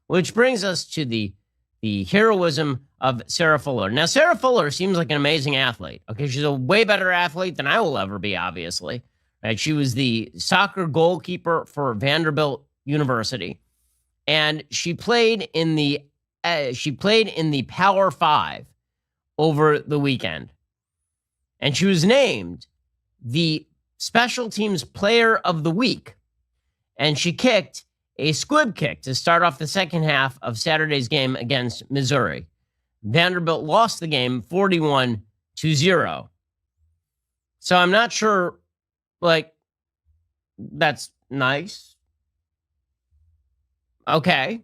which brings us to the heroism of Sarah Fuller. Now, Sarah Fuller seems like an amazing athlete. Okay, she's a way better athlete than I will ever be, obviously. Right? She was the soccer goalkeeper for Vanderbilt University, and she played in the Power Five over the weekend, and she was named the Special Teams Player of the Week, and she kicked a squib kick to start off the second half of Saturday's game against Missouri. Vanderbilt lost the game 41-0. So I'm not sure, that's nice. Okay.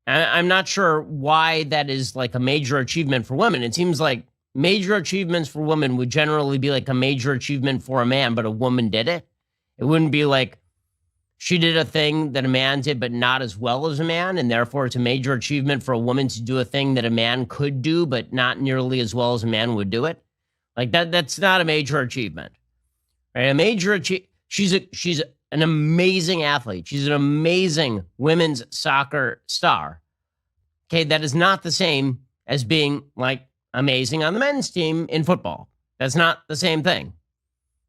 I'm not sure why that is like a major achievement for women. It seems like major achievements for women would generally be like a major achievement for a man, but a woman did it. It wouldn't be like she did a thing that a man did, but not as well as a man, and therefore it's a major achievement for a woman to do a thing that a man could do, but not nearly as well as a man would do it. Like that's not a major achievement. Right? A major she's an amazing athlete. She's an amazing women's soccer star. Okay, that is not the same as being like amazing on the men's team in football. That's not the same thing.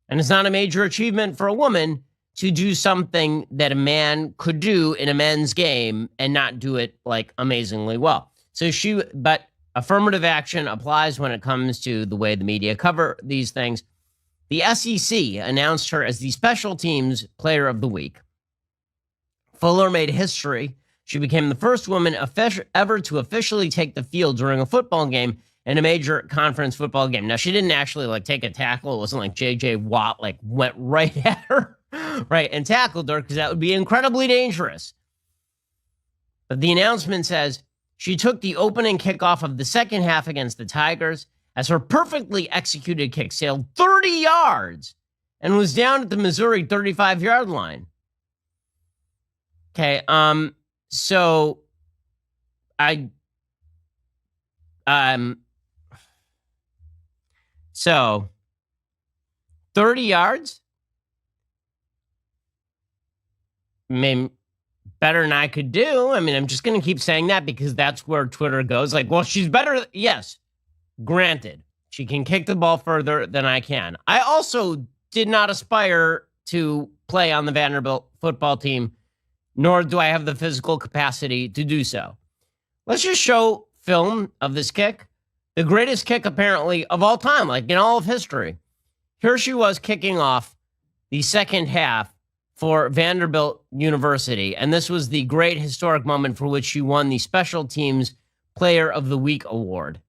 And it's not a major achievement for a woman to do something that a man could do in a men's game and not do it like amazingly well. But affirmative action applies when it comes to the way the media cover these things. The SEC announced her as the Special Teams Player of the Week. Fuller made history. She became the first woman ever to officially take the field during a football game in a major conference football game. Now, she didn't actually take a tackle. It wasn't like J.J. Watt went right at her, right, and tackled her, because that would be incredibly dangerous. But the announcement says she took the opening kickoff of the second half against the Tigers as her perfectly executed kick sailed 30 yards and was down at the Missouri 35-yard line. Okay, so 30 yards? I mean, better than I could do. I mean, I'm just going to keep saying that because that's where Twitter goes. She's better. Yes, granted, she can kick the ball further than I can. I also did not aspire to play on the Vanderbilt football team, nor do I have the physical capacity to do so. Let's just show film of this kick. The greatest kick, apparently, of all time, in all of history. Here she was kicking off the second half for Vanderbilt University, and this was the great historic moment for which she won the Special Teams Player of the Week award.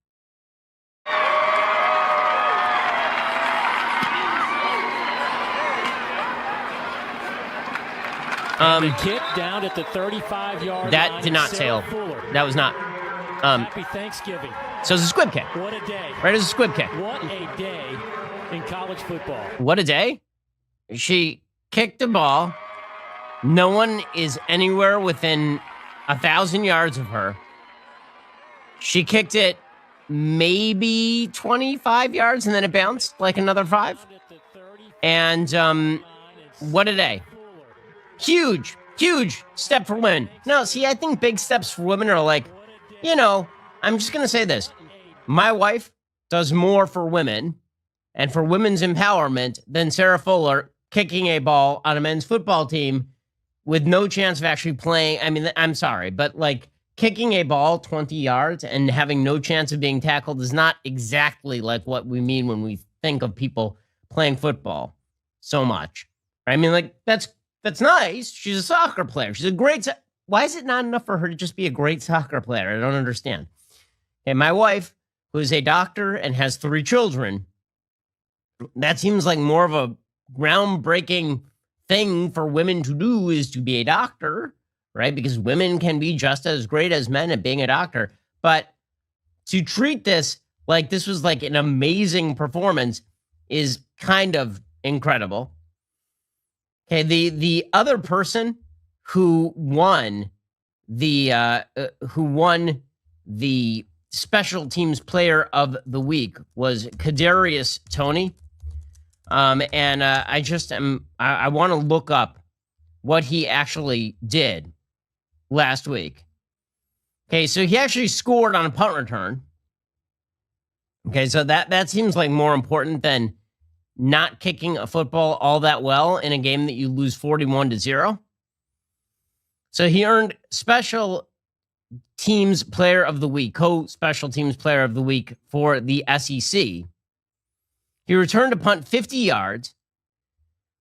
The kick down at the 35-yard that line. Did not sail. That was not. Happy Thanksgiving. So it's a squib kick. What a day. Right, it's a squib kick. What a day in college football. What a day. She kicked the ball. No one is anywhere within 1,000 yards of her. She kicked it maybe 25 yards, and then it bounced another 5. And what a day. Huge step for women. No, see, I think big steps for women are I'm just going to say this. My wife does more for women and for women's empowerment than Sarah Fuller kicking a ball on a men's football team with no chance of actually playing. I mean, I'm sorry, but kicking a ball 20 yards and having no chance of being tackled is not exactly what we mean when we think of people playing football so much. I mean, that's nice. She's a soccer player. She's a great. Why is it not enough for her to just be a great soccer player? I don't understand. And my wife, who is a doctor and has 3 children, that seems like more of a groundbreaking thing for women to do is to be a doctor, right? Because women can be just as great as men at being a doctor. But to treat this like this was an amazing performance is kind of incredible. Okay, the other person who won the Special Teams Player of the Week was Kadarius Toney. And I want to look up what he actually did last week. Okay, so he actually scored on a punt return. Okay, so that seems like more important than not kicking a football all that well in a game that you lose 41-0. So he earned special teams player of the week, co-special teams player of the week for the SEC. He returned a punt 50 yards,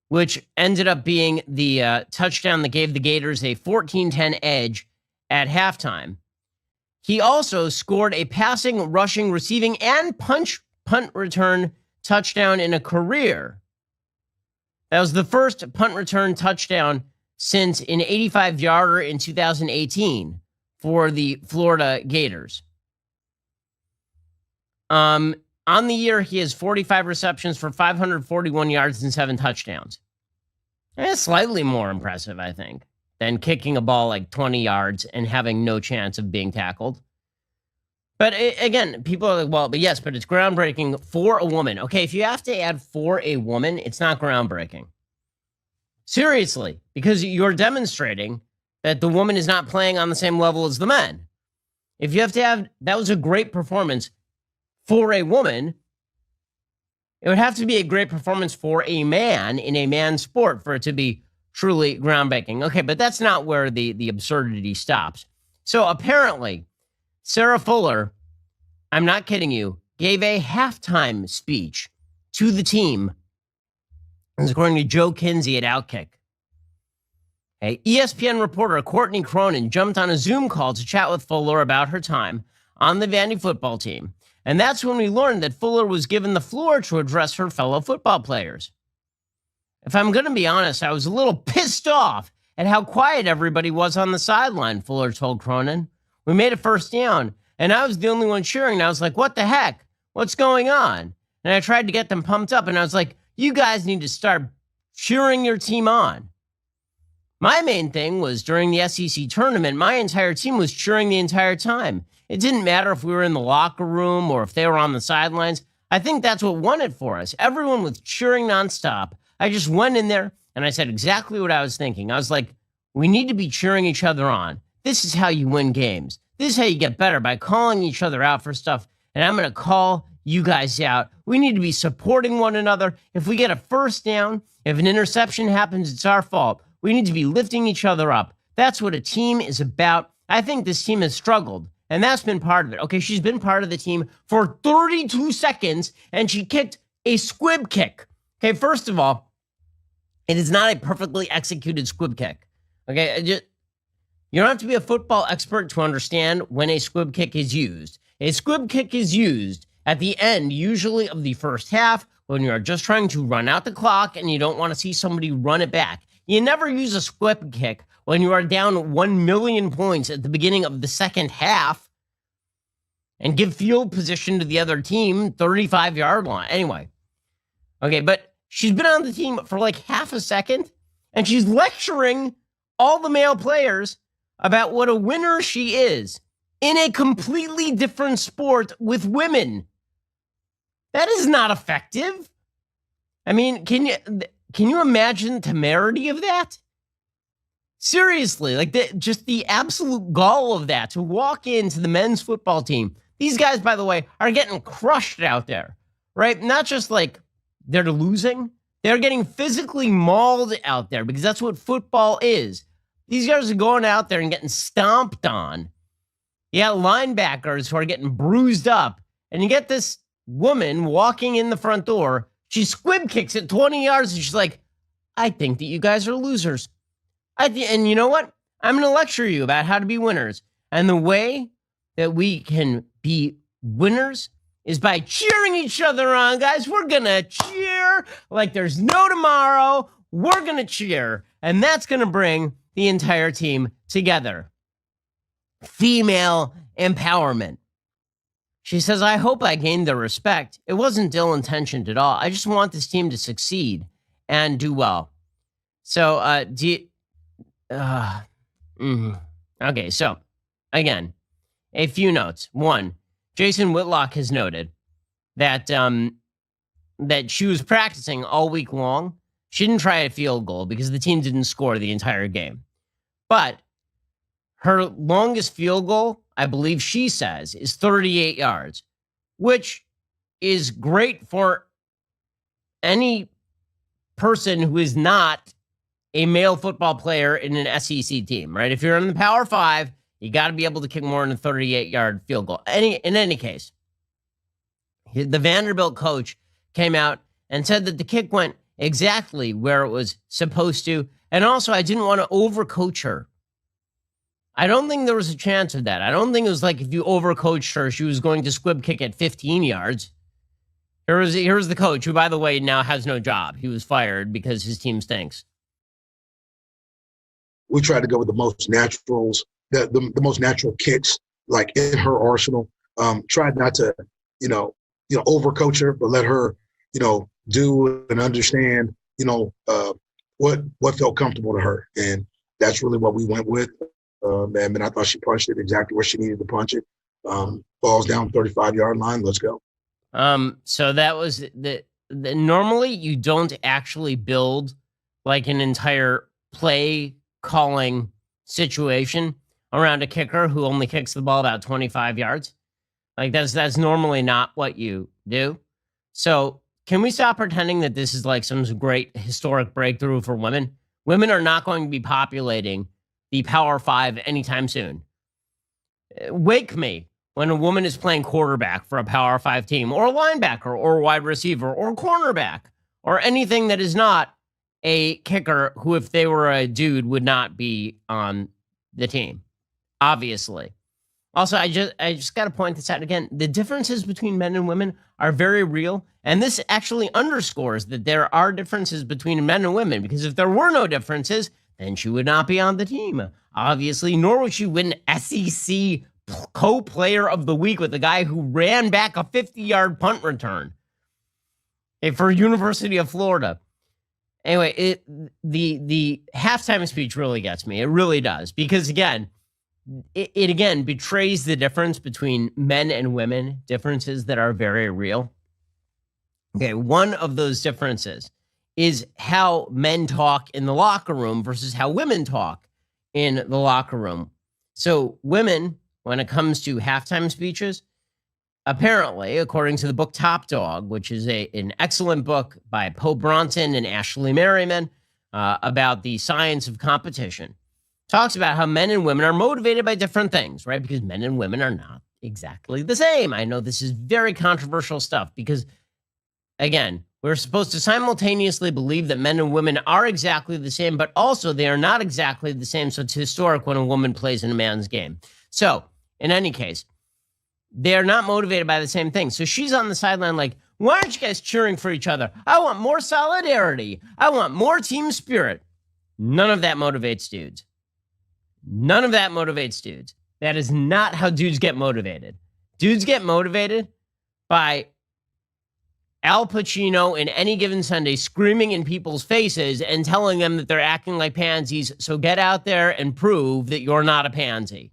which ended up being the touchdown that gave the Gators a 14-10 edge at halftime. He also scored a passing, rushing, receiving, and punt return touchdown in a career. That was the first punt return touchdown since an 85-yarder in 2018 for the Florida Gators. On the year, he has 45 receptions for 541 yards and 7 touchdowns. That's slightly more impressive, I think, than kicking a ball like 20 yards and having no chance of being tackled. But again, people are like, well, but yes, but it's groundbreaking for a woman. Okay, if you have to add for a woman, it's not groundbreaking. Seriously, because you're demonstrating that the woman is not playing on the same level as the men. If you have to have, that was a great performance for a woman, it would have to be a great performance for a man in a man's sport for it to be truly groundbreaking. Okay, but that's not where the absurdity stops. So apparently, Sarah Fuller, I'm not kidding you, gave a halftime speech to the team, as according to Joe Kinsey at Outkick. Okay, ESPN reporter Courtney Cronin jumped on a Zoom call to chat with Fuller about her time on the Vandy football team. And that's when we learned that Fuller was given the floor to address her fellow football players. If I'm going to be honest, I was a little pissed off at how quiet everybody was on the sideline, Fuller told Cronin. We made a first down, and I was the only one cheering, and I was like, what the heck? What's going on? And I tried to get them pumped up, and I was like, you guys need to start cheering your team on. My main thing was during the SEC tournament, my entire team was cheering the entire time. It didn't matter if we were in the locker room or if they were on the sidelines. I think that's what won it for us. Everyone was cheering nonstop. I just went in there and I said exactly what I was thinking. I was like, we need to be cheering each other on. This is how you win games. This is how you get better, by calling each other out for stuff. And I'm going to call you guys out. We need to be supporting one another. If we get a first down, if an interception happens, it's our fault. We need to be lifting each other up. That's what a team is about. I think this team has struggled. And that's been part of it. Okay, she's been part of the team for 32 seconds, and she kicked a squib kick. Okay, first of all, it is not a perfectly executed squib kick. Okay, you don't have to be a football expert to understand when a squib kick is used. A squib kick is used at the end, usually of the first half, when you're just trying to run out the clock and you don't want to see somebody run it back. You never use a squib kick when you are down 1 million points at the beginning of the second half and give field position to the other team, 35-yard line. Anyway, okay, but she's been on the team for like half a second, and she's lecturing all the male players about what a winner she is in a completely different sport with women. That is not effective. I mean, can you imagine the temerity of that? Seriously, like just the absolute gall of that, to walk into the men's football team. These guys, by the way, are getting crushed out there, right? Not just like they're losing. They're getting physically mauled out there, because that's what football is. These guys are going out there and getting stomped on. You got linebackers who are getting bruised up, and you get this woman walking in the front door. She squib kicks at 20 yards, and she's like, I think that you guys are losers. And you know what? I'm going to lecture you about how to be winners. And the way that we can be winners is by cheering each other on. Guys, we're going to cheer like there's no tomorrow. We're going to cheer. And that's going to bring the entire team together. Female empowerment. She says, I hope I gained their respect. It wasn't ill-intentioned at all. I just want this team to succeed and do well. So, Okay, so, again, a few notes. One, Jason Whitlock has noted that that she was practicing all week long. She didn't try a field goal because the team didn't score the entire game. But her longest field goal I believe she says, is 38 yards, which is great for any person who is not a male football player in an SEC team, right? If you're in the Power 5, you got to be able to kick more than a 38-yard field goal. In any case, the Vanderbilt coach came out and said that the kick went exactly where it was supposed to. And also, I didn't want to overcoach her. I don't think there was a chance of that. I don't think it was like if you overcoached her, she was going to squib kick at 15 yards. Here's the coach, who, by the way, now has no job. He was fired because his team stinks. We tried to go with the most naturals, the most natural kicks, like in her arsenal. Tried not to, overcoach her, but let her, do and understand, what felt comfortable to her. And that's really what we went with. And I thought she punched it exactly where she needed to punch it. Balls down 35-yard line. Let's go. So that was the normally you don't actually build like an entire play calling situation around a kicker who only kicks the ball about 25 yards. Like that's normally not what you do. So can we stop pretending that this is like some great historic breakthrough for women? Women are not going to be populating the Power 5 anytime soon. Wake me when a woman is playing quarterback for a Power 5 team, or linebacker, or wide receiver, or cornerback, or anything that is not a kicker who, if they were a dude, would not be on the team, obviously. Also, I just got to point this out again. The differences between men and women are very real, and this actually underscores that there are differences between men and women, because if there were no differences, then she would not be on the team, obviously, nor would she win SEC co-player of the week with the guy who ran back a 50-yard punt return for University of Florida. Anyway, the halftime speech really gets me. It really does, because again, it again betrays the difference between men and women, differences that are very real. Okay, one of those differences is how men talk in the locker room versus how women talk in the locker room. So women, when it comes to halftime speeches, apparently, according to the book Top Dog, which is an excellent book by Poe Bronson and Ashley Merriman about the science of competition, talks about how men and women are motivated by different things, right? Because men and women are not exactly the same. I know this is very controversial stuff because, again, we're supposed to simultaneously believe that men and women are exactly the same, but also they are not exactly the same. So it's historic when a woman plays in a man's game. So in any case, they're not motivated by the same thing. So she's on the sideline like, why aren't you guys cheering for each other? I want more solidarity. I want more team spirit. None of that motivates dudes. None of that motivates dudes. That is not how dudes get motivated. Dudes get motivated by Al Pacino in Any Given Sunday screaming in people's faces and telling them that they're acting like pansies, so get out there and prove that you're not a pansy.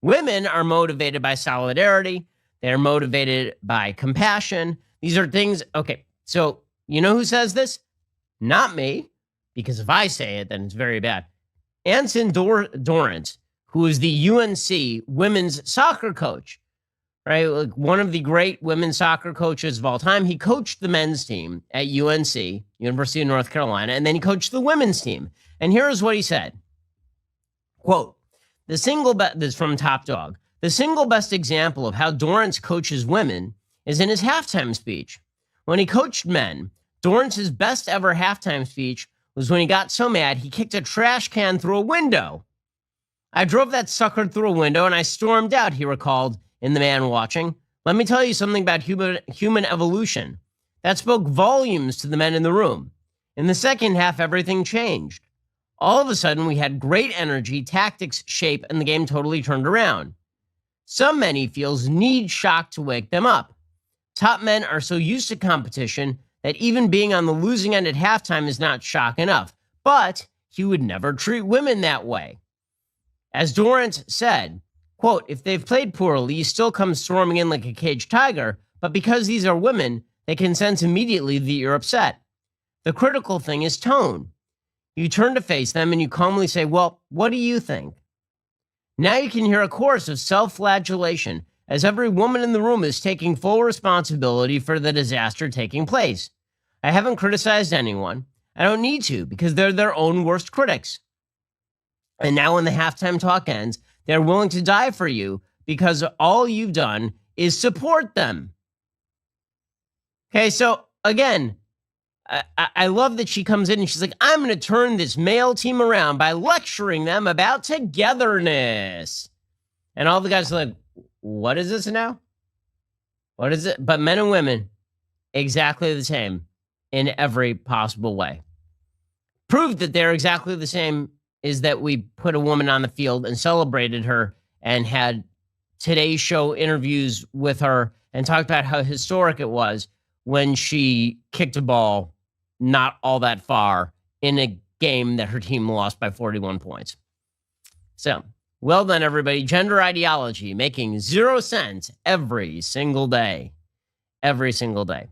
Women are motivated by solidarity. They're motivated by compassion. These are things, okay, so you know who says this? Not me, because if I say it, then it's very bad. Anson Dorrance, who is the UNC women's soccer coach, right? Like one of the great women's soccer coaches of all time. He coached the men's team at UNC, University of North Carolina, and then he coached the women's team. And here's what he said. Quote, this is from Top Dog. The single best example of how Dorrance coaches women is in his halftime speech. When he coached men, Dorrance's best ever halftime speech was when he got so mad he kicked a trash can through a window. I drove that sucker through a window and I stormed out, he recalled in The Man Watching. Let me tell you something about human evolution. That spoke volumes to the men in the room. In the second half, everything changed. All of a sudden, we had great energy, tactics, shape, and the game totally turned around. Some men, he feels, need shock to wake them up. Top men are so used to competition that even being on the losing end at halftime is not shock enough. But he would never treat women that way. As Dorrance said, quote, if they've played poorly, you still come storming in like a caged tiger, but because these are women, they can sense immediately that you're upset. The critical thing is tone. You turn to face them and you calmly say, well, what do you think? Now you can hear a chorus of self-flagellation as every woman in the room is taking full responsibility for the disaster taking place. I haven't criticized anyone. I don't need to because they're their own worst critics. And now when the halftime talk ends, they're willing to die for you because all you've done is support them. Okay, so again, I love that she comes in and she's like, I'm going to turn this male team around by lecturing them about togetherness. And all the guys are like, what is this now? What is it? But men and women, exactly the same in every possible way. Proof that they're exactly the same is that we put a woman on the field and celebrated her and had Today's Show interviews with her and talked about how historic it was when she kicked a ball not all that far in a game that her team lost by 41 points. So, well done, everybody. Gender ideology making 0 sense every single day. Every single day.